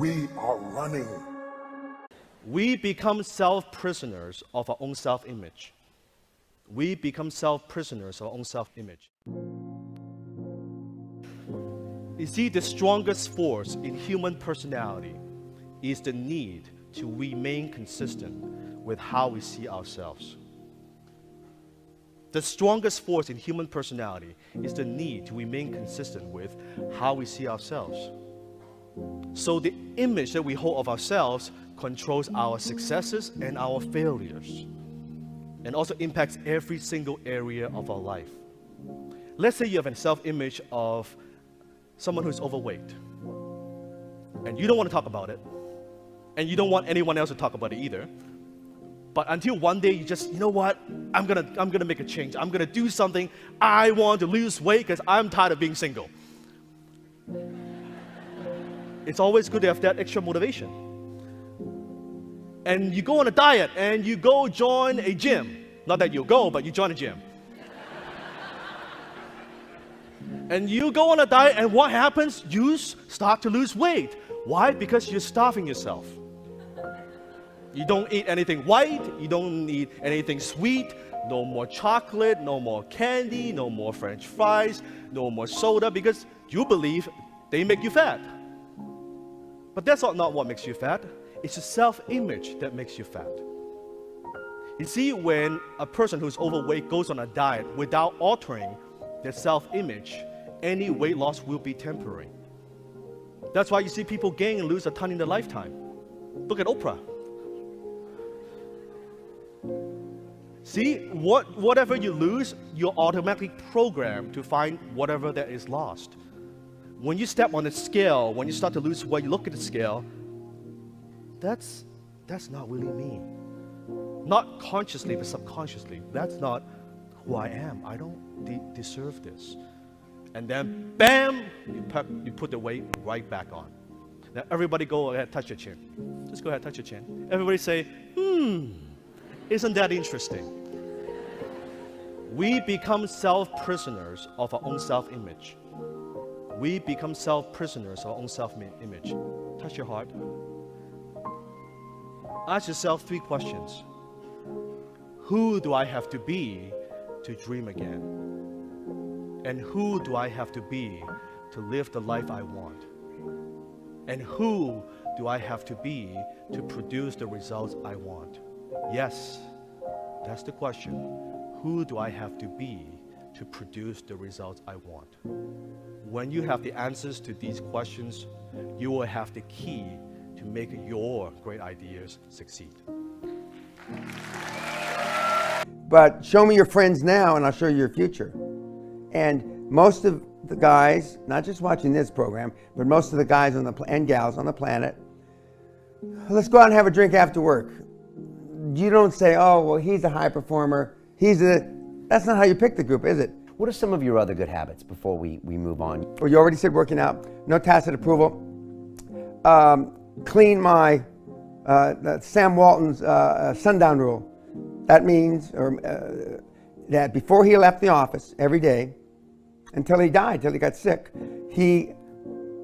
We are running. We become self-prisoners of our own self-image. We become self-prisoners of our own self-image. You see, the strongest force in human personality is the need to remain consistent with how we see ourselves. The strongest force in human personality is the need to remain consistent with how we see ourselves. So the image that we hold of ourselves controls our successes and our failures, and also impacts every single area of our life. Let's say you have a self-image of someone who's overweight, and you don't want to talk about it, and you don't want anyone else to talk about it either. But until one day you just, you know what, I'm gonna make a change. I'm gonna do something. I want to lose weight because I'm tired of being single. It's always good to have that extra motivation. And you go on a diet and you go join a gym. Not that you go, but you join a gym. And you go on a diet, and what happens? You start to lose weight. Why? Because you're starving yourself. You don't eat anything white, you don't eat anything sweet, no more chocolate, no more candy, no more French fries, no more soda, because you believe they make you fat. But that's not what makes you fat. It's the self-image that makes you fat. You see, when a person who's overweight goes on a diet without altering their self-image, any weight loss will be temporary. That's why you see people gain and lose a ton in their lifetime. Look at Oprah. See, whatever you lose, you're automatically programmed to find whatever that is lost. When you step on the scale, when you start to lose weight, you look at the scale, that's not really me. Not consciously, but subconsciously. That's not who I am. I don't deserve this. And then, bam, you put the weight right back on. Now, everybody go ahead, touch your chin. Just go ahead, touch your chin. Everybody say, isn't that interesting? We become self-prisoners of our own self-image. We become self-prisoners of our own self-image. Touch your heart. Ask yourself 3 questions. Who do I have to be to dream again? And who do I have to be to live the life I want? And who do I have to be to produce the results I want? Yes, that's the question. Who do I have to be to produce the results I want? When you have the answers to these questions, you will have the key to make your great ideas succeed. But show me your friends now and I'll show you your future. And most of the guys, not just watching this program, but most of the guys and gals on the planet, let's go out and have a drink after work. You don't say, oh, well, he's a high performer. That's not how you pick the group, is it? What are some of your other good habits before we move on? Well, you already said working out, no tacit approval. Clean my Sam Walton's sundown rule. That means that before he left the office every day, until he died, until he got sick,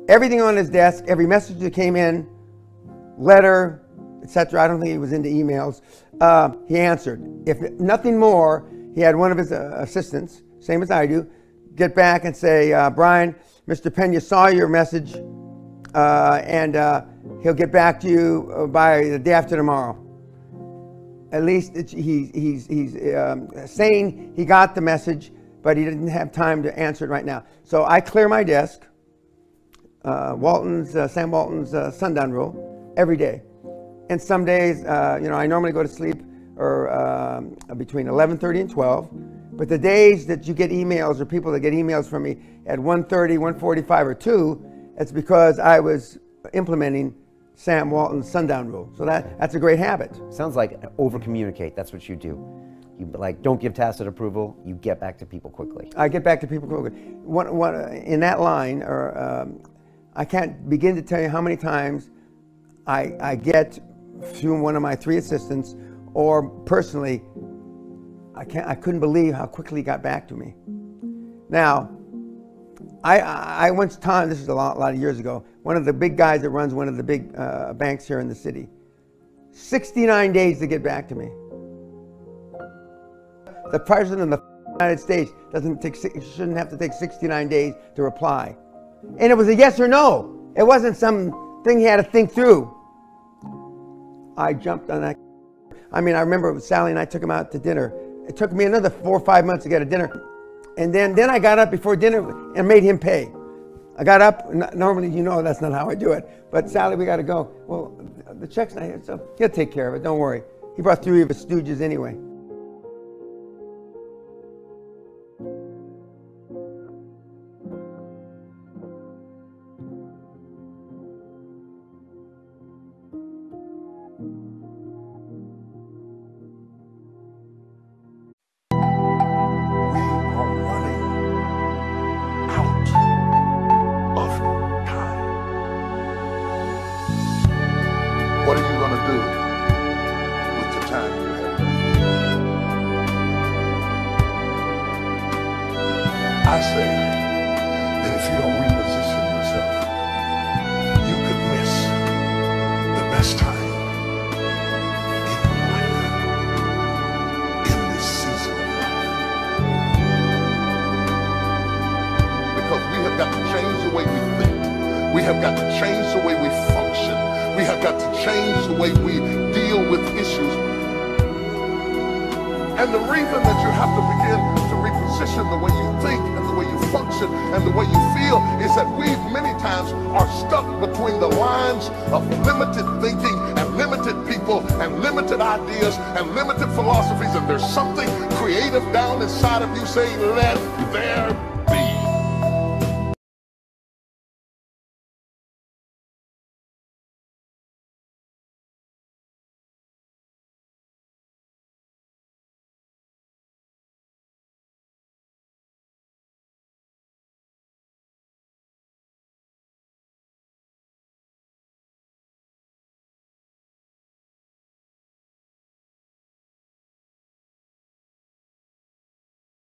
everything on his desk, every message that came in, letter, etc. I don't think he was into emails. He answered. If nothing more, he had one of his assistants, same as I do, get back and say, Brian, Mr. Pena saw your message, and he'll get back to you by the day after tomorrow. At least he's saying he got the message, but he didn't have time to answer it right now. So I clear my desk, Sam Walton's sundown rule, every day. And some days, I normally go to sleep between 11:30 and 12. But the days that you get emails, or people that get emails from me at 1:30, 1:45, or 2, it's because I was implementing Sam Walton's sundown rule. So that's a great habit. Sounds like over-communicate. That's what you do. You don't give tacit approval. You get back to people quickly. I get back to people quickly. In that line, I can't begin to tell you how many times I get through one of my 3 assistants, or personally, I couldn't believe how quickly he got back to me. Now, I once timed, this is a lot of years ago, one of the big guys that runs one of the big banks here in the city, 69 days to get back to me. The President of the United States shouldn't have to take 69 days to reply. And it was a yes or no. It wasn't some thing he had to think through. I jumped on that. I mean, I remember Sally and I took him out to dinner. It took me another 4 or 5 months to get a dinner. And then I got up before dinner and made him pay. I got up, normally, you know, that's not how I do it. But Sally, we got to go. Well, the check's not here, so he'll take care of it, don't worry. He brought 3 of his stooges anyway. What are you going to do with the time you have left? I say that if you don't reposition yourself, you could miss the best time in your life, in this season of life. Because we have got to change the way we think. We have got to change the way we function. We have got to change the way we deal with issues. And the reason that you have to begin to reposition the way you think and the way you function and the way you feel is that we many times are stuck between the lines of limited thinking and limited people and limited ideas and limited philosophies, and there's something creative down inside of you saying, let there